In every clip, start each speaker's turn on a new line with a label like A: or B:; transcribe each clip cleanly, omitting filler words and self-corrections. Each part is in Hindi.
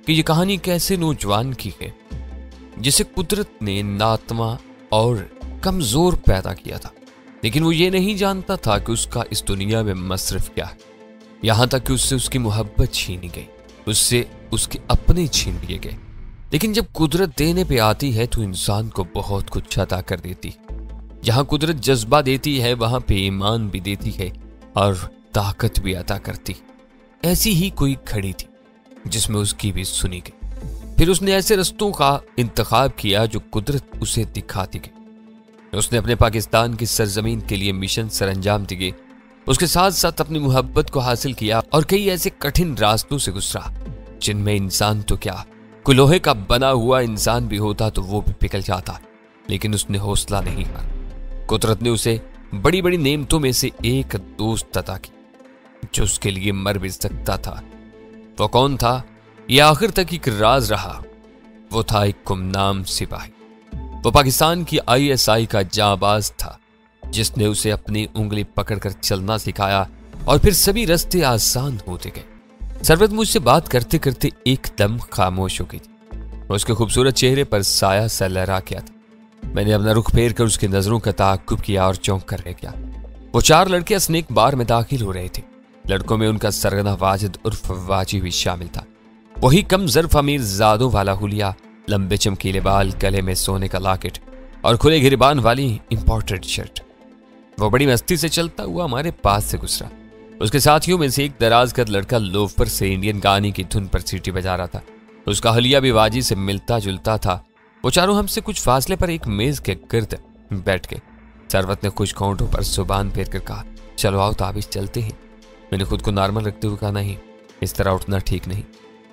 A: कि ये कहानी कैसे नौजवान की है जिसे कुदरत ने नातवा और कमजोर पैदा किया था, लेकिन वो ये नहीं जानता था कि उसका इस दुनिया में मसरफ क्या है। यहां तक कि उससे उसकी मोहब्बत छीनी गई, उससे उसके अपने छीन लिए गए। लेकिन जब कुदरत देने पे आती है तो इंसान को बहुत कुछ अता कर देती है। जहां कुदरत जज्बा देती है वहां पे ईमान भी देती है और ताकत भी अता करती। ऐसी ही कोई घड़ी थी जिसमें उसकी भी सुनी गई। फिर उसने ऐसे रस्तों का इंतखाब किया जो कुदरत उसे दिखाती गई। उसने अपने पाकिस्तान की सरजमीन के लिए मिशन सरअंजाम दिए, उसके साथ साथ अपनी मोहब्बत को हासिल किया और कई ऐसे कठिन रास्तों से गुजरा जिनमें इंसान तो क्या, कोई लोहे का बना हुआ इंसान भी होता तो वो भी पिघल जाता। लेकिन उसने हौसला नहीं हारा। कुदरत ने उसे बड़ी बड़ी नेमतों में से एक दोस्त अता की जो उसके लिए मर भी सकता था। वो कौन था, ये आखिर तक एक राज रहा। वो था एक गुमनाम सिपाही। वो पाकिस्तान की ISI का जांबाज था जिसने उसे अपनी उंगली पकड़कर चलना सिखाया और फिर सभी रास्ते आसान होते गए। सरवत मुझसे बात करते करते एकदम खामोश हो गई थी। उसके खूबसूरत चेहरे पर साया सा लहरा गया था। मैंने अपना रुख फेर कर उसकी नजरों का ताक्कुब किया और चौंक कर रह गया। वो 4 लड़के स्नेक बार में दाखिल हो रहे थे। लड़कों में उनका सरगना वाजिद उर्फ वाजी भी शामिल था। वही कम ज़र्फ अमीर जादों वाला हुलिया, लंबे चमकीले बाल, गले में सोने का लॉकेट और खुले गिरबान वाली इंपोर्टेड शर्ट। वो बड़ी मस्ती से चलता हुआ हमारे पास से गुजरा। उसके साथियों में से एक दराज कद लड़का लोफर से इंडियन गाने की धुन पर सीटी बजा रहा था। उसका हलिया भी वाजी से मिलता जुलता था। वो चारों हमसे कुछ फासले पर एक मेज के गिर्द बैठ गए। सरवत ने कुछ होंठों पर जुबान फेर कर कहा, चलो आओ ताबिश चलते हैं। मैंने खुद को नॉर्मल रखते हुए कहा, नहीं, इस तरह उठना ठीक नहीं।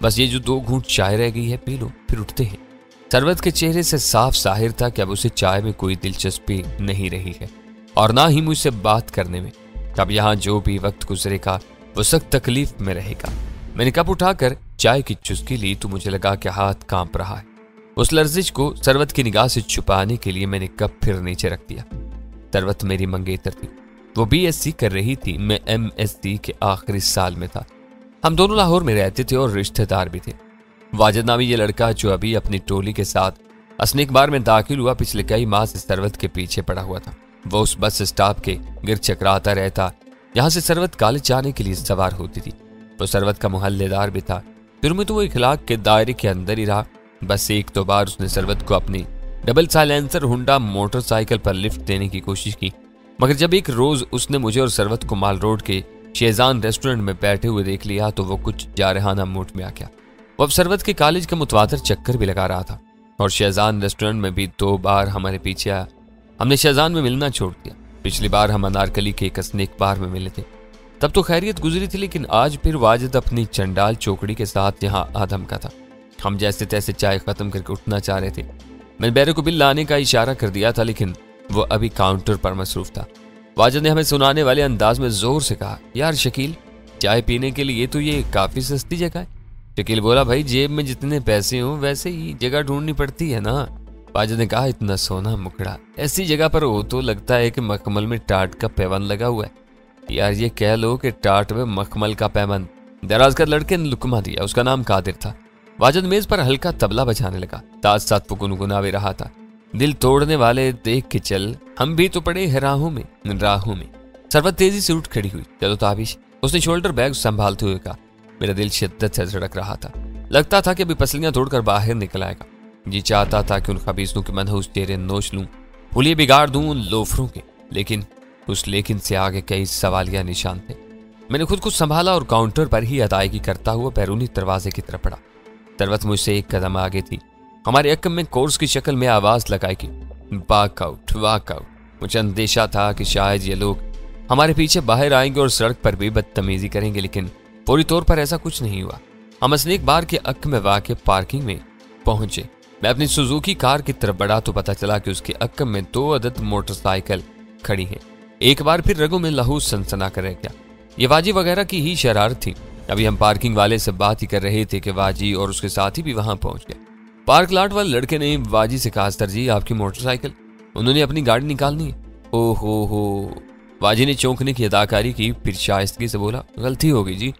A: बस ये जो 2 घूंट चाय रह गई है पी लो, फिर उठते हैं। सरवत के चेहरे से साफ जाहिर था कि अब उसे चाय में कोई दिलचस्पी नहीं रही है और ना ही मुझसे बात करने में। अब यहाँ जो भी वक्त गुजरेगा वो सख्त तकलीफ में रहेगा। मैंने कप उठाकर चाय की चुस्की ली तो मुझे लगा कि हाथ कांप रहा है। उस लर्जिश को सरवत की निगाह से छुपाने के लिए मैंने कप फिर नीचे रख दिया। सरवत मेरी मंगेतर थी। वो BSc कर रही थी, मैं MSc के आखिरी साल में था। हम दोनों लाहौर में रहते थे और रिश्तेदार भी थे। वाजिद नामी ये लड़का जो अभी अपनी टोली के साथ स्नेक बार में दाखिल हुआ, पिछले कई माह से सरवत के पीछे पड़ा हुआ था। वो उस बस स्टॉप के गिर चकराता रहता जहां से सरवत कॉलेज जाने के लिए सवार होती थी। वो सरवत का मोहल्लेदार भी था। फिर में तो वो इखलाक के दायरे के अंदर ही रहा। बस 1-2 बार उसने सरवत को अपनी डबल साइलेंसर हुंडा मोटरसाइकिल पर लिफ्ट देने की कोशिश की, मगर जब एक रोज उसने मुझे और सरवत को माल रोड के शेजान रेस्टोरेंट में बैठे हुए देख लिया तो वो कुछ जारहाना मूड में आ गया। वो अब सरवत के कॉलेज का मुतवातर चक्कर भी लगा रहा था और शेजान रेस्टोरेंट में भी 2 बार हमारे पीछे आया। हमने शेजान में मिलना छोड़ दिया। पिछली बार हम अनारकली के एक स्नेक बार में मिले थे, तब तो खैरियत गुजरी थी, लेकिन आज फिर वाजिद अपनी चंडाल चौकड़ी के साथ यहाँ आदम का था। हम जैसे तैसे चाय खत्म करके उठना चाह रहे थे। मैंने बैरे को बिल लाने का इशारा कर दिया था, लेकिन वो अभी काउंटर पर मसरूफ था। वाजिद ने हमें सुनाने वाले अंदाज में जोर से कहा, यार शकील, चाय पीने के लिए तो ये काफी सस्ती जगह है। शकील बोला, भाई जेब में जितने पैसे हों वैसे ही जगह ढूंढनी पड़ती है ना। वाजिद ने कहा, इतना सोना मुखड़ा ऐसी जगह पर हो तो लगता है कि मखमल में टाट का पैबंद लगा हुआ है। यार ये कह लो कि टाट में मखमल का पैबंद। दराज का लड़के ने लुकमा दिया। उसका नाम कादिर था। वाजिद मेज पर हल्का तबला बजाने लगा, साथ साथ वो गुनगुना भी रहा था, दिल तोड़ने वाले देख के चल, हम भी तो पड़े हैं राहों में। सरवत तेजी से उठ खड़ी हुई। चलो ताबिश, उसने शोल्डर बैग संभालते हुए कहा। मेरा दिल शिद्दत से धड़क रहा था। लगता था कि अभी पसलियां तोड़कर बाहर निकल आएगा। जी चाहता था कि उन खबीसों के मनहूस चेहरे नोच लूं, पुलिये बिगाड़ दूं उन लोफरों के, लेकिन उस लेकिन से आगे कई सवालिया निशान थे। मैंने खुद को संभाला और काउंटर पर ही अदायगी करता हुआ बैरूनी दरवाजे की तरफ बढ़ा। सरवत मुझसे 1 कदम आगे थी। हमारे अक्म में कोर्स की शक्ल में आवाज लगाएगी, वाकआउट वाकआउट। मुझे अंदेशा था कि शायद ये लोग हमारे पीछे बाहर आएंगे और सड़क पर भी बदतमीजी करेंगे, लेकिन पूरी तौर पर ऐसा कुछ नहीं हुआ। हम स्नेक बार के अक्क में वाक़ पार्किंग में पहुंचे। मैं अपनी सुजुकी कार की तरफ बढ़ा तो पता चला कि उसके अक्म में 2 अदद मोटरसाइकिल खड़ी हैं। एक बार फिर रगों में लहू सनसना कर रह गया। ये वाजी वगैरह की ही शरारत थी। अभी हम पार्किंग वाले से बात ही कर रहे थे कि वाजी और उसके साथी भी वहां पहुंच गए। पार्क लाट वाले लड़के ने वाजी से कहा, सर जी आपकी मोटरसाइकिल। उन्होंने अपनी गाड़ी निकालनी है। ओ हो। वाजी ने चौंकने की अदाकारी की, फिर शाइस्तगी से बोला, गलती हो गई जी,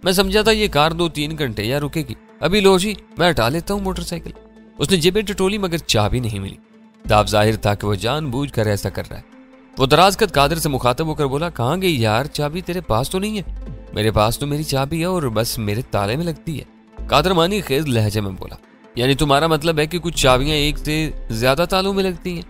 A: मैं समझा था ये कार 2-3 घंटे या रुकेगी। अभी लो जी, मैं हटा लेता हूँ मोटरसाइकिल। उसने जेबें टटोली मगर चाबी नहीं मिली। साफ जाहिर था कि वो जानबूझकर ऐसा कर रहा है। वो दराजकद कादर से मुखातब होकर बोला, कहाँ गई यार, चाबी तेरे पास तो नहीं है? मेरे पास तो मेरी चाबी है और बस मेरे ताले में लगती है। कादर मानी खेज लहजे में बोला, यानी तुम्हारा मतलब है कि कुछ चाबियां एक से ज्यादा तालों में लगती हैं?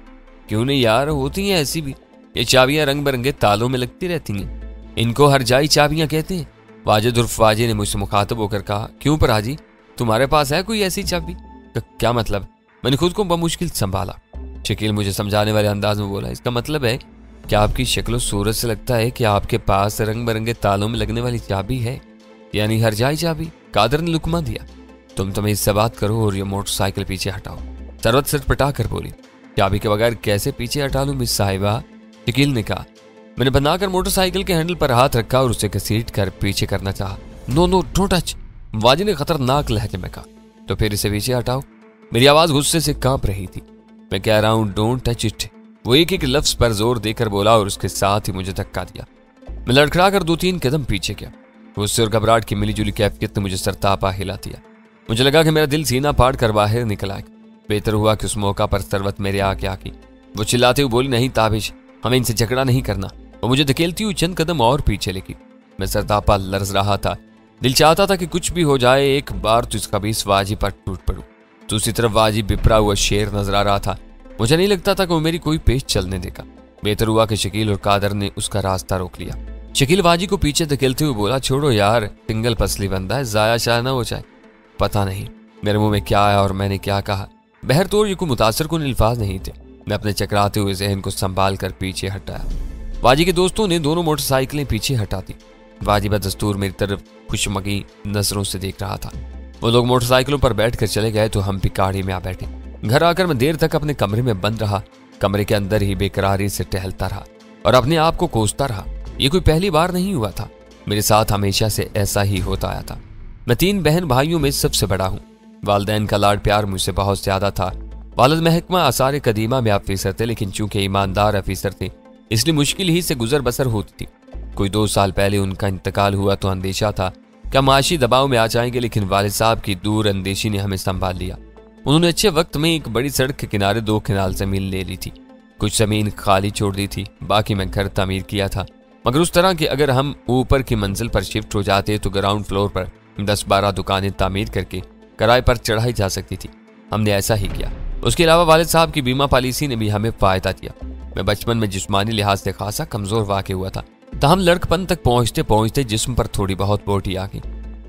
A: क्यों नहीं यार, होती हैं ऐसी भी। ये चाबियां रंग बिरंगे तालों में लगती रहती हैं। इनको हरजाई चाबियां कहते हैं। वाजिद उर्फ वाजी ने मुझसे मुखातब होकर कहा, क्यों पर हाजी, तुम्हारे पास है कोई ऐसी चाबी? क्या मतलब? मैंने खुद को बमुश्किल संभाला। शकील मुझे समझाने वाले अंदाज में बोला, इसका मतलब है कि आपकी शक्ल सूरत से लगता है कि आपके पास रंग बिरंगे तालों में लगने वाली चाबी है, यानी हरजाई चाबी। कादर ने लुकमा दिया, तुम तमीज से बात करो और ये मोटरसाइकिल पीछे हटाओ। सरवत सटपटा कर बोली, चाबी के बगैर कैसे पीछे हटा लूं मिस साहिबा? शकील ने कहा। मैंने बनाकर मोटरसाइकिल के हैंडल पर हाथ रखा और उसे घसीट कर पीछे करना चाहा। नो नो डोंट टच, वाजी ने खतरनाक लहजे में कहा। तो फिर इसे पीछे हटाओ। मेरी आवाज गुस्से से कांप रही थी। मैं कह रहा हूं डोंट टच इट। वो एक एक लफ्ज पर जोर देकर बोला और उसके साथ ही मुझे धक्का दिया। मैं लड़खड़ा कर 2-3 कदम पीछे गया। गुस्से और घबराहट की मिलीजुली कैफियत ने मुझे सरतापा हिला दिया। मुझे लगा कि मेरा दिल सीना फाड़ कर बाहर निकल आएगा। बेहतर हुआ कि उस मौका पर सरवत मेरे आके आकी। वो चिल्लाते हुए बोली, नहीं ताबिश, हमें इनसे झगड़ा नहीं करना। वो मुझे धकेलती हुई चंद कदम और पीछे लेगी। मैं सरतापा लर्ज रहा था। दिल चाहता था कि कुछ भी हो जाए, एक बार तो इसका भी इस वाजी पर टूट पड़ूं। दूसरी तरफ वाजी बिपरा हुआ शेर नजर आ रहा था। मुझे नहीं लगता था कि वो मेरी कोई पेश चलने देगा। बेहतर हुआ कि शकील और कादर ने उसका रास्ता रोक लिया। शकील वाजी को पीछे धकेलते हुए बोला, छोड़ो यार, सिंगल पसली बंदा है, जाया शाया ना हो जाए। पता नहीं मेरे मुंह में क्या आया और मैंने क्या कहा। बहरतौर ये कोई मुतासर कुन अल्फाज नहीं थे। मैं अपने चकराते हुए जहन को संभाल कर पीछे हटाया। वाजी के दोस्तों ने दोनों मोटरसाइकिलें पीछे हटा दी। वाजी बदस्तूर मेरी तरफ खुशमगी नजरों से देख रहा था। वो लोग मोटरसाइकिलों पर बैठ कर चले गए तो हम भी गाड़ी में आ बैठे। घर आकर मैं देर तक अपने कमरे में बंद रहा। कमरे के अंदर ही बेकरारी से टहलता रहा और अपने आप को कोसता रहा। ये कोई पहली बार नहीं हुआ था, मेरे साथ हमेशा से ऐसा ही होता आया था। मैं 3 बहन भाइयों में सबसे बड़ा हूँ। वालिदैन का लाड प्यार मुझसे बहुत ज्यादा था। वालिद महकमा आसार कदीमा में अफीसर थे, लेकिन चूंकि ईमानदार अफीसर थे इसलिए मुश्किल ही से गुजर बसर होती थी। कोई 2 साल पहले उनका इंतकाल हुआ तो अंदेशा था क्या माशी दबाव में आ जाएंगे, लेकिन वालिद साहब की दूर अंदेशी ने हमें संभाल लिया। उन्होंने अच्छे वक्त में एक बड़ी सड़क के किनारे 2 कनाल जमीन ले ली थी। कुछ जमीन खाली छोड़ दी थी, बाकी मैं घर तामीर किया था, मगर उस तरह कि अगर हम ऊपर की मंजिल पर शिफ्ट हो जाते तो ग्राउंड फ्लोर पर 10-12 दुकानें तामीर करके किराए पर चढ़ाई जा सकती थी। हमने ऐसा ही किया। उसके अलावा वालिद साहब की बीमा पॉलिसी ने भी हमें फायदा दिया। मैं बचपन में जिस्मानी लिहाज से खासा कमजोर वाक़ हुआ था, ताहम लड़कपन तक पहुंचते पहुंचते जिस्म पर थोड़ी बहुत बोटी आ गई।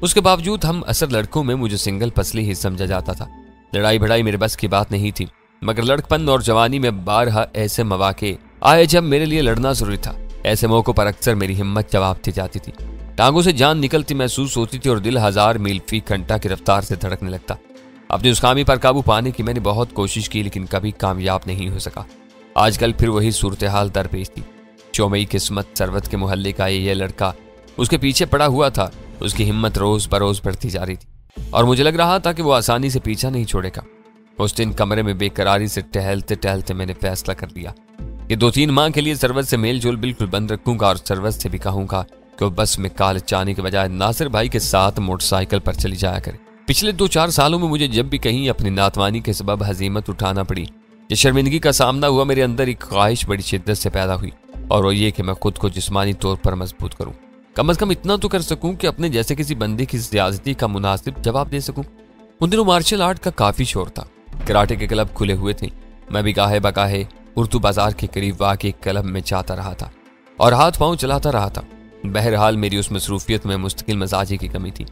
A: उसके बावजूद हम असर लड़कों में मुझे सिंगल पसली ही समझा जाता था। लड़ाई भड़ाई मेरे बस की बात नहीं थी, मगर लड़कपन और जवानी में बारहा ऐसे मौके आए जब मेरे लिए लड़ना जरूरी था। ऐसे मौकों पर अक्सर मेरी हिम्मत जवाब थी जाती थी। टांगों से जान निकलती महसूस होती थी और दिल 1000 मील फी घंटा की रफ्तार से धड़कने लगता। अपनी उस खामी पर काबू पाने की मैंने बहुत कोशिश की, लेकिन कभी कामयाब नहीं हो सका। आजकल फिर वही सूरत हाल दरपेश थी। चौमई किस्मत सरवत के मोहल्ले का ये लड़का उसके पीछे पड़ा हुआ था। उसकी हिम्मत रोज बरोज बढ़ती जा रही थी और मुझे लग रहा था कि वो आसानी से पीछा नहीं छोड़ेगा। उस दिन कमरे में बेकरारी से टहलते टहलते मैंने फैसला कर लिया कि 2-3 माह के लिए सरवत से मेल जोल बिल्कुल बंद रखूंगा और सरवत से भी कहूंगा कि वो बस में कॉलेज जाने के बजाय नासिर भाई के साथ मोटरसाइकिल पर चली जाया करे। पिछले 2-4 सालों में मुझे जब भी कहीं अपनी नातवानी के सबब हजीमत उठाना पड़ी या शर्मिंदगी का सामना हुआ, मेरे अंदर एक ख्वाहिश बड़ी शिद्दत से पैदा हुई और वो ये कि मैं खुद को जिस्मानी तौर पर मजबूत करूं। कम से कम इतना तो कर सकूं कि अपने जैसे किसी बंदे की ज्यादती का मुनासिब जवाब दे सकूं। उन दिनों मार्शल आर्ट का काफी शोर था। कराटे के क्लब खुले हुए थे। मैं भी गाहे बगाहे उर्दू बाजार के करीब वाक़ एक क्लब में जाता रहा था और हाथ पांव चलाता रहा था। बहरहाल मेरी उस मसरूफियत में मुस्तकिल मजाजी की कमी थी।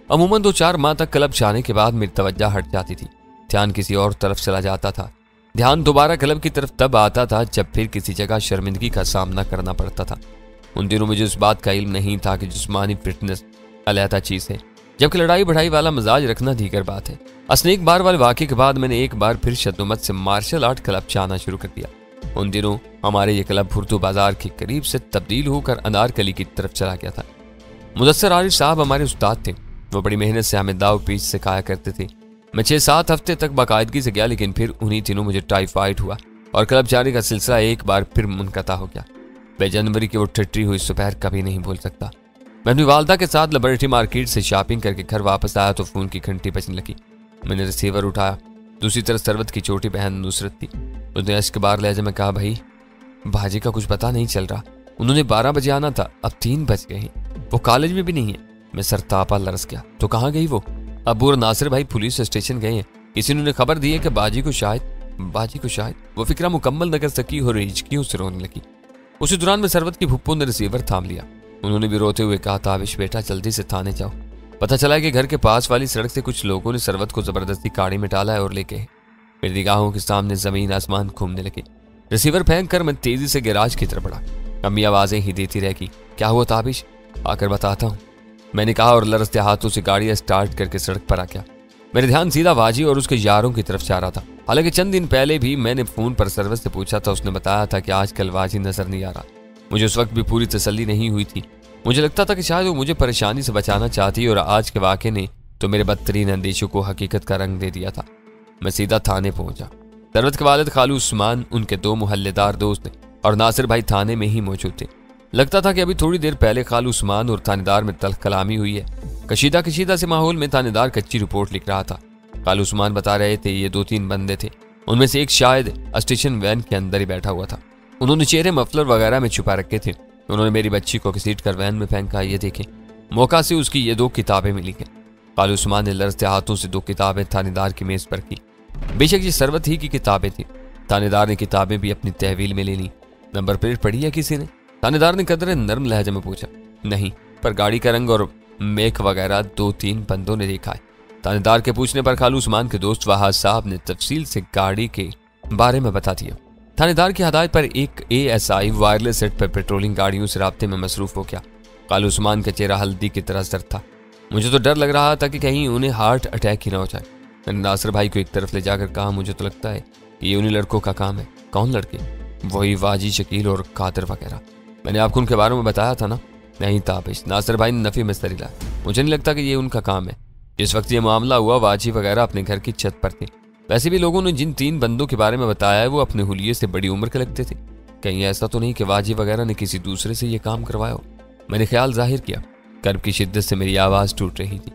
A: अमूमन 2-4 माह तक क्लब जाने के बाद मेरी तवज्जो हट जाती थी। ध्यान किसी और तरफ चला जाता था। ध्यान दोबारा क्लब की तरफ तब आता था जब फिर किसी जगह शर्मिंदगी का सामना करना पड़ता था। उन दिनों मुझे इस बात का इल्म नहीं था कि जिस्मानी फिटनेस अलहदा चीज है, जबकि लड़ाई बढ़ाई वाला मिजाज रखना दीगर बात है। असली एक बार वाले वाक़े के बाद मैंने एक बार फिर शद्दुमत से मार्शल आर्ट क्लब जाना शुरू कर दिया। उन दिनों हमारे ये क्लब उर्दू बाजार के करीब से तब्दील होकर अनारकली की तरफ चला गया था। मुदस्सर आरिफ साहब हमारे उस्ताद थे। वो बड़ी मेहनत से हमें दाव पीच सिखाया करते थे। मैं 6-7 हफ्ते तक बाकायदगी से गया, लेकिन फिर उन्हीं दिनों मुझे टाइफाइड हुआ और क्लब जाने का सिलसिला एक बार फिर मुनक़ता हो गया। मैं जनवरी की वो ठट्टी हुई दोपहर कभी नहीं भूल सकता। मैं अपनी वालदा के साथ लिबर्टी मार्केट से शॉपिंग करके घर वापस आया तो फोन की घंटी बजने लगी। मैंने रिसीवर उठाया। दूसरी तरफ सरवत की छोटी बहन नुसरत थी। उसने अश्क बार लहजे में कहा, भाई भाजी का कुछ पता नहीं चल रहा। उन्होंने 12 बजे आना था, अब 3 बज गए हैं। वो कॉलेज में भी नहीं है। मैं सरतापा लरस गया। तो कहाँ गई वो? अबू और नासिर भाई पुलिस स्टेशन गए हैं। किसी ने उन्हें खबर दी है कि बाजी को शायद वो फिक्रा मुकम्मल न कर सकी और हिचकियों से रोने लगी। उसी दौरान में सरवत की फुप्पो ने रिसीवर थाम लिया। उन्होंने भी रोते हुए कहा, ताबिश बेटा जल्दी से थाने जाओ। पता चला कि घर के पास वाली सड़क से कुछ लोगों ने सरवत को जबरदस्ती गाड़ी में डाला है और लेके मेरी निगाहों के सामने जमीन आसमान घूमने लगे। रिसीवर फेंक कर मैं तेजी से गैराज की तरफ बढ़ा। अम्मी आवाजें ही देती रहेगी, क्या हुआ ताबिश? आकर बताता हूँ, मैंने कहा और लरसते हाथों से गाड़ी स्टार्ट करके सड़क पर आ गया। मेरे ध्यान सीधा वाजी और उसके यारों की तरफ जा रहा था। हालांकि चंद दिन पहले भी मैंने फोन पर सरवत से पूछा था। उसने बताया था कि आजकल वाजी नजर नहीं आ रहा। मुझे उस वक्त भी पूरी तसल्ली नहीं हुई थी। मुझे लगता था कि शायद वो मुझे परेशानी से बचाना चाहती और आज के वाक़े ने तो मेरे बदतरीन अंदेशों को हकीकत का रंग दे दिया था। मैं सीधा थाने पहुंचा। सरवत के वालिद खालू उस्मान, उनके 2 मोहल्लेदार दोस्त और नासिर भाई थाने में ही मौजूद थे। लगता था कि अभी थोड़ी देर पहले खालू उस्मान और थानेदार में तल्ख कलामी हुई है। कशीदा से माहौल में थानेदार कच्ची रिपोर्ट लिख रहा था। खालू उस्मान बता रहे थे ये 2-3 बंदे थे। उनमें से एक शायद स्टेशन वैन के अंदर ही बैठा हुआ था। उन्होंने चेहरे मफलर वगैरह में छुपा रखे थे। उन्होंने मेरी बच्ची को घसीट कर वैन में फेंका। ये देखें, मौका से उसकी ये 2 किताबें मिली हैं। खालू उस्मान ने लरसते हाथों से 2 किताबें थानेदार की मेज पर की। बेशक ये सरवत ही की किताबें थी। थानेदार ने किताबें भी अपनी तहवील में ले ली। नंबर प्लेट पढ़ी है किसी ने? थानेदार ने कदरे नर्म लहजे में पूछा। नहीं, पर गाड़ी का रंग और मेक वगैरह 2-3 बंदों ने देखा है। थानेदार के पूछने पर खालू उस्मान के दोस्त वहाज साहब ने तफसील से गाड़ी के बारे में बता दिया। थानेदार की हदायत पर एक ASI वायरलेस सेट पर पेट्रोलिंग गाड़ियों से राब्ते में मसरूफ हो गया। खालू उस्मान का चेहरा हल्दी की तरह जर्द था। मुझे तो डर लग रहा था कि कहीं उन्हें हार्ट अटैक ही ना हो जाए। मैंने नासिर भाई को एक तरफ ले जाकर कहा, मुझे तो लगता है कि ये उन्हीं लड़कों का काम है। कौन लड़के? वही वाजी, शकील और कादिर वगैरह। मैंने आपको उनके बारे में बताया था ना? नहीं ताबिश, नासिर भाई ने नफी में सरी लाया। मुझे नहीं लगता कि ये उनका काम है। जिस वक्त ये मामला हुआ वाजी वगैरह अपने घर की छत पर थे। वैसे भी लोगों ने जिन 3 बंदों के बारे में बताया है वो अपने हुलिये से बड़ी उम्र के लगते थे। कहीं ऐसा तो नहीं कि वाजी वगैरह ने किसी दूसरे से ये काम करवाया हो? मैंने ख्याल जाहिर किया। कर्ब की शिद्दत से मेरी आवाज टूट रही थी।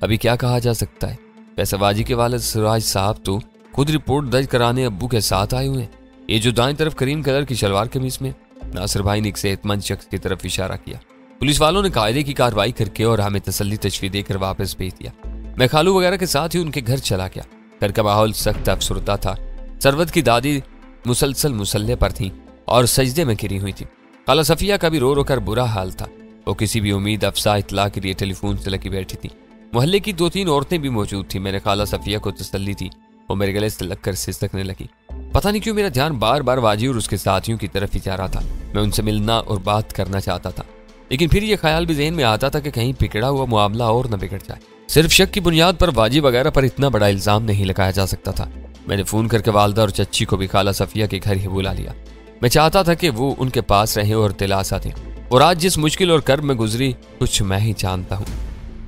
A: अभी क्या कहा जा सकता है? वैसे वाजी के वालिद सिराज साहब तो खुद रिपोर्ट दर्ज कराने अब्बू के साथ आए हुए हैं। ये जो दाएं तरफ करीम कलर की शलवार कमीज में, नासिर भाई ने एक सेहतमंद शख्स की तरफ इशारा किया। पुलिस वालों ने कायदे की कार्रवाई करके और हमें तसल्ली तशवी देकर वापस भेज दिया। मैं खालू वगैरह के साथ ही उनके घर चला गया। घर का माहौल सख्त अफसरदा था। सरवत की दादी मुसलसल मुसल्ले पर थी और सजदे में गिरी हुई थी। खाला सफिया का भी रो रो कर बुरा हाल था। वो किसी भी उम्मीद अफसा इतला के लिए टेलीफोन से लगी बैठी थी। मोहल्ले की 2-3 औरतें भी मौजूद थी। मैंने खाला सफिया को तसल्ली दी। वो मेरे गले से लगकर सिसकने लगी। पता नहीं क्यों मेरा ध्यान बार बार वाजी और उसके साथियों की तरफ ही जा रहा था। मैं उनसे मिलना और बात करना चाहता था, लेकिन फिर यह ख्याल भी ज़हन में आता था कि कहीं बिगड़ा हुआ मामला और न बिगड़ जाए। सिर्फ शक की बुनियाद पर वाजी वगैरह पर इतना बड़ा इल्जाम नहीं लगाया जा सकता था। मैंने फोन करके वालदा और चच्ची को भी खाला सफिया के घर ही बुला लिया। मैं चाहता था कि वो उनके पास रहें और दिलासा दें। और आज जिस मुश्किल और कर्ब में गुजरी कुछ मैं ही जानता हूँ।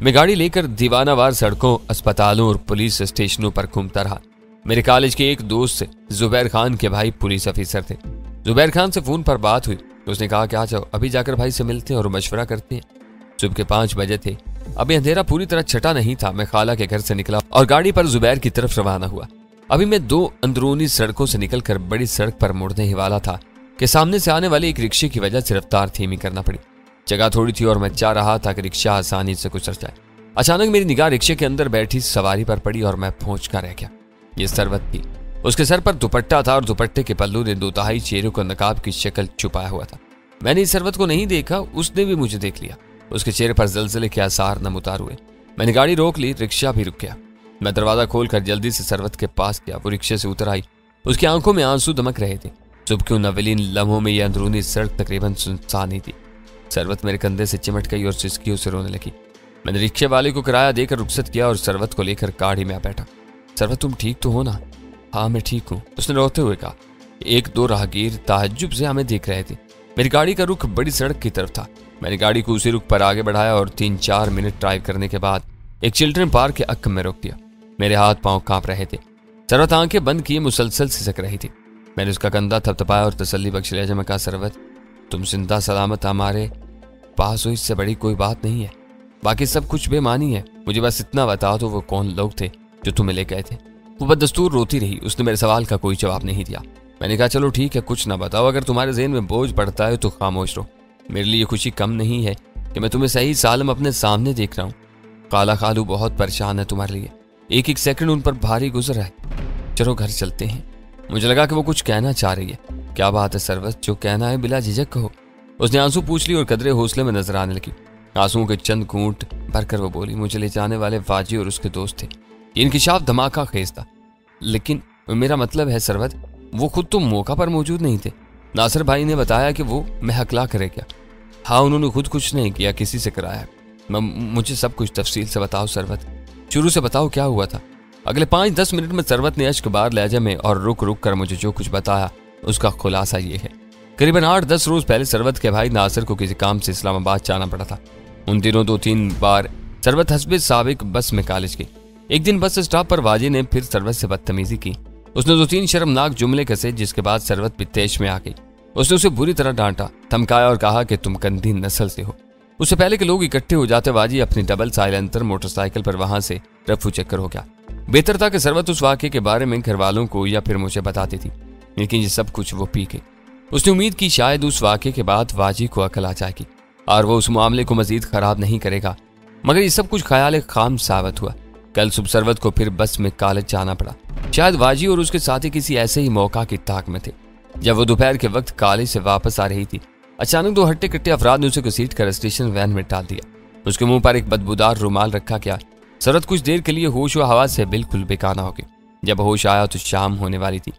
A: मैं गाड़ी लेकर दीवानावार सड़कों, अस्पतालों और पुलिस स्टेशनों पर घूमता रहा। मेरे कॉलेज के एक दोस्त जुबैर खान के भाई पुलिस ऑफिसर थे। जुबैर खान से फोन पर बात हुई। उसने कहा कि आ जाओ, अभी जाकर भाई से मिलते हैं और मशवरा करते हैं। सुबह के 5 बजे थे। अभी अंधेरा पूरी तरह छटा नहीं था। मैं खाला के घर से निकला और गाड़ी पर जुबैर की तरफ रवाना हुआ। अभी मैं 2 अंदरूनी सड़कों से निकलकर बड़ी सड़क पर मुड़ने ही वाला था कि सामने से आने वाले एक रिक्शे की वजह से रफ्तार धीमी करना पड़ी। जगह थोड़ी थी और मैं चाह रहा था कि रिक्शा आसानी से गुजर जाए। अचानक मेरी निगाह रिक्शे के अंदर बैठी सवारी पर पड़ी और मैं पहुंच कर रह गया। ये सरवत थी। उसके सर पर दुपट्टा था और दुपट्टे के पल्लू ने 2/3 चेहरे को नकाब की शक्ल छुपाया हुआ था। मैंने इस सरवत को नहीं देखा, उसने भी मुझे देख लिया। उसके चेहरे पर जलजले के आसार नमूदार हुए। मैंने गाड़ी रोक ली, रिक्शा भी रुक गया। मैं दरवाजा खोलकर जल्दी से सरवत के पास गया। वो रिक्शे से उतर आई। उसकी आंखों में आंसू दमक रहे थे। सुबह के उन अवलीन लम्हों में यह अंदरूनी सड़क तकरीबन सुनसान ही थी। सरवत मेरे कंधे से चिमट गई और सिसकियों से रोने लगी। मैंने रिक्शे वाले को किराया देकर रुखसत किया और सरवत को लेकर गाड़ी में आ बैठा। सरवत, तुम ठीक तो हो ना? हाँ मैं ठीक हूँ, उसने रोते हुए कहा। 1-2 राहगीर ताज्जुब से हमें देख रहे थे। मेरी गाड़ी का रुख बड़ी सड़क की तरफ था। मैंने गाड़ी को उसी रुख पर आगे बढ़ाया और 3-4 मिनट ड्राइव करने के बाद एक चिल्ड्रन पार्क के अक्क में रोक दिया। मेरे हाथ पांव कांप रहे थे। सरवत आंखें बंद किए मुसलसल सिसक रही थी। मैंने उसका कंधा थपथपाया और तसल्ली बख्श लहजे में कहा, सरवत तुम जिंदा सलामत हमारे पास हो, इससे बड़ी कोई बात नहीं है। बाकी सब कुछ बेमानी है। मुझे बस इतना बता दो वो कौन लोग थे जो तुम्हें ले गए थे। वो बददस्तूर रोती रही। उसने मेरे सवाल का कोई जवाब नहीं दिया। मैंने कहा चलो ठीक है, कुछ ना बताओ। अगर तुम्हारे ज़हन में बोझ पड़ता है तो खामोश रहो। मेरे लिए खुशी कम नहीं है कि मैं तुम्हें सही सालम अपने सामने देख रहा हूँ। काला खालू बहुत परेशान है तुम्हारे लिए। एक एक सेकंड उन पर भारी गुजर रहा है। चलो घर चलते हैं। मुझे लगा कि वो कुछ कहना चाह रही है। क्या बात है सरवत, जो कहना है बिला झिझक कहो। उसने आंसू पूछ ली और कदरे हौसले में नजर आने लगी। आंसुओं के चंद घूंट भरकर वो बोली, मुझे ले जाने वाले वाजी और उसके दोस्त थे। ये इंकिशाफ धमाका खेज था। लेकिन मेरा मतलब है सरवत, वो खुद तो मौका पर मौजूद नहीं थे। नासिर भाई ने बताया कि वो महकला करे क्या। हाँ, उन्होंने खुद कुछ नहीं किया, किसी से कराया। मुझे सब कुछ तफसील से बताओ सरवत, शुरू से बताओ क्या हुआ था। अगले 5-10 मिनट में सरवत ने अश्क बार लहजे में और रुक रुक कर मुझे जो कुछ बताया उसका खुलासा ये है। करीबन 8-10 रोज पहले सरवत के भाई नासिर को किसी काम से इस्लामाबाद जाना पड़ा था। उन दिनों 2-3 बार सरवत हस्बे साबिक बस में कॉलेज गई। एक दिन बस स्टॉप पर वाजी ने फिर सरवत से बदतमीजी की। उसने 2-3 शर्मनाक जुमले कसे, जिसके बाद सरवत भी तेज में आ गई। उसने उसे बुरी तरह डांटा, धमकाया और कहा कि तुम गंदी नस्ल से हो। उससे पहले कि लोग इकट्ठे हो जाते वाजी अपनी डबल साइलेंसर मोटरसाइकिल पर वहां से रफू चक्कर हो गया। बेहतर था कि सरवत उस वाक़े के बारे में घर वालों को या फिर मुझे बताती थी, लेकिन ये सब कुछ वो पी गई। उसने उम्मीद की शायद उस वाक़े के बाद वाजी को अकल आ जाएगी और वो उस मामले को मजीद खराब नहीं करेगा, मगर ये सब कुछ ख्याल खाम साबित हुआ। कल सुबह सरवत को फिर बस में कॉलेज जाना पड़ा। शायद वाजी और उसके साथी किसी ऐसे ही मौका की ताक में थे। जब वो दोपहर के वक्त कॉलेज से वापस आ रही थी, अचानक 2 हट्टे कट्टे अफराद ने उसे घसीट कर स्टेशन वैन में डाल दिया। उसके मुंह पर एक बदबूदार रुमाल रखा गया। सरवत कुछ देर के लिए होश व हवास से बिल्कुल बेगाना हो गई। जब होश आया तो शाम होने वाली थी।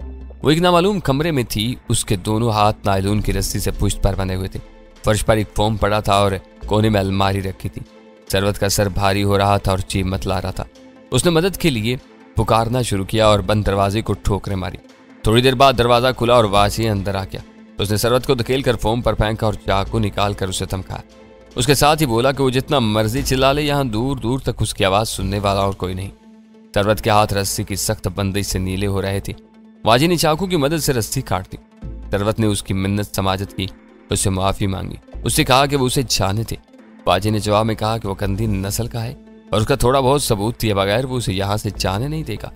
A: वो एक नामालूम कमरे में थी। उसके दोनों हाथ नायलून की रस्सी से पुश्त पर बंधे हुए थे। फर्श पर एक फोम पड़ा था और कोने में अलमारी रखी थी। सरवत का सर भारी हो रहा था और चीख मचला रहा था। उसने मदद के लिए पुकारना शुरू किया और बंद दरवाजे को ठोकरें मारी। थोड़ी देर बाद दरवाजा खुला और वाजी अंदर आ गया। उसने सरवत को धकेल कर फोम पर फेंका और चाकू निकाल कर उसे धमकाया। उसके साथ ही बोला कि वो जितना मर्जी चिल्ला ले, यहाँ दूर दूर तक उसकी आवाज सुनने वाला और कोई नहीं। सरवत के हाथ रस्सी की सख्त बंदिश से नीले हो रहे थे। वाजी ने चाकू की मदद से रस्सी काट दी। सरवत ने उसकी मिन्नत समाजत की, उससे माफी मांगी, उससे कहा कि वो उसे जाने थे। वाजी ने जवाब में कहा कि वो गंदी नस्ल का है और उसका थोड़ा बहुत सबूत दिए बगैर वो उसे यहाँ से जाने नहीं देगा।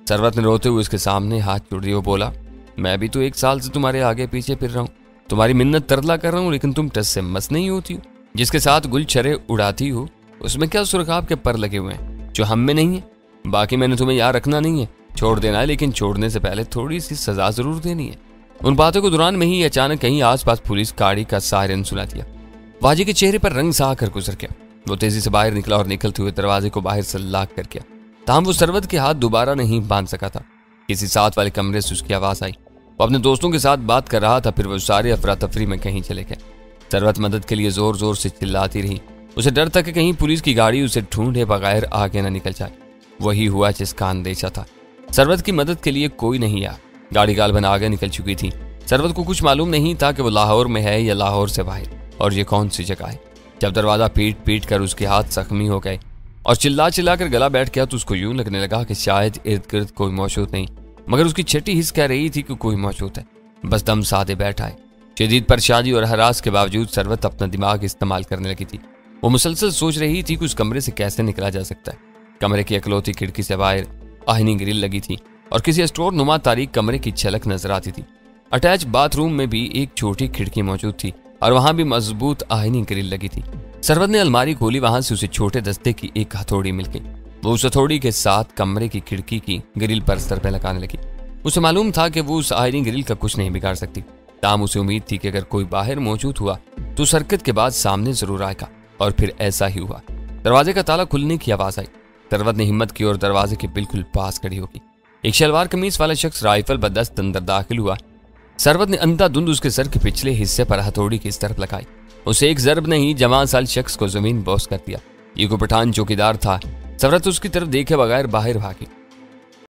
A: सरवत ने रोते हुए उसके सामने हाथ जोड़ दिए। वो बोला, मैं भी तो 1 साल से तुम्हारे आगे पीछे फिर रहा हूँ, तुम्हारी मिन्नत तरला कर रहा हूँ, लेकिन तुम टस से मस नहीं होती हो। जिसके साथ गुलछरे उड़ाती हो उसमें क्या सुरखाब के पर लगे हुए हैं जो हम में नहीं है। बाकी मैंने तुम्हें याद रखना नहीं है, छोड़ देना है, लेकिन छोड़ने से पहले थोड़ी सी सजा जरूर देनी है। उन बातों के दौरान में ही अचानक कहीं आसपास पुलिस गाड़ी का सायरन सुना दिया। वाजी के चेहरे पर रंग सा आकर गुजर गया। वो तेजी से बाहर निकला और निकलते हुए दरवाजे को बाहर से लॉक कर गया। ताहम वो सरवत के हाथ दोबारा नहीं बांध सका था। किसी साथ वाले कमरे से उसकी आवाज आई। वो अपने दोस्तों के साथ बात कर रहा था। फिर वो सारे अफरा तफरी में कहीं चले गए। सरवत मदद के लिए जोर जोर से चिल्लाती रही। उसे डर था कि कहीं पुलिस की गाड़ी उसे ढूंढे बगैर आगे न निकल जाए। वही हुआ जिसका अंदेशा था। सरवत की मदद के लिए कोई नहीं आया। गाड़ी गालबन आगे निकल चुकी थी। सरवत को कुछ मालूम नहीं था कि वो लाहौर में है या लाहौर से बाहर, और ये कौन सी जगह है। जब दरवाजा पीट पीट कर उसके हाथ जख्मी हो गए और चिल्ला चिल्ला कर गला बैठ गया तो उसको यूं लगने लगा कि शायद इर्द गिर्द कोई मौजूद नहीं, मगर उसकी छठी हिस्स कह रही थी कि कोई मौजूद है। बस दम साधे बैठा है। शदीद परेशानी और हरास के बावजूद सरवत अपना दिमाग इस्तेमाल करने लगी थी। वो मुसलसल सोच रही थी कि उस कमरे से कैसे निकला जा सकता है। कमरे की अकलौती खिड़की से बाहर आहिनी ग्रिल लगी थी और किसी स्टोर नुमा तारीख कमरे की झलक नजर आती थी। अटैच बाथरूम में भी एक छोटी खिड़की मौजूद थी और वहां भी मजबूत आहिनी ग्रिल लगी थी। सरवत ने अलमारी खोली। वहां से उसे छोटे दस्ते की एक हथौड़ी मिल गई। वो उस हथौड़ी के साथ कमरे की खिड़की की ग्रिल पर सर पे लगाने लगी। उसे मालूम था कि वो उस आहिनी ग्रिल का कुछ नहीं बिगाड़ सकती। ताम उसे उम्मीद थी कि अगर कोई बाहर मौजूद हुआ तो सरकत के बाद सामने जरूर आएगा, और फिर ऐसा ही हुआ। दरवाजे का ताला खुलने की आवाज आई। सरवत ने हिम्मत की और दरवाजे के बिल्कुल पास खड़ी होगी। एक शलवार कमीज वाला शख्स राइफल बदस्त अंदर दाखिल हुआ। सरवत ने अंधाधुंध उसके सर के पिछले हिस्से पर हथौड़ी की इस तरफ लगाई। उसे एक जरब ने ही जवान साल शख्स को जमीन बोस कर दिया। ये को पठान चौकीदार था। सरवत उसकी तरफ देखे बगैर बाहर भागी।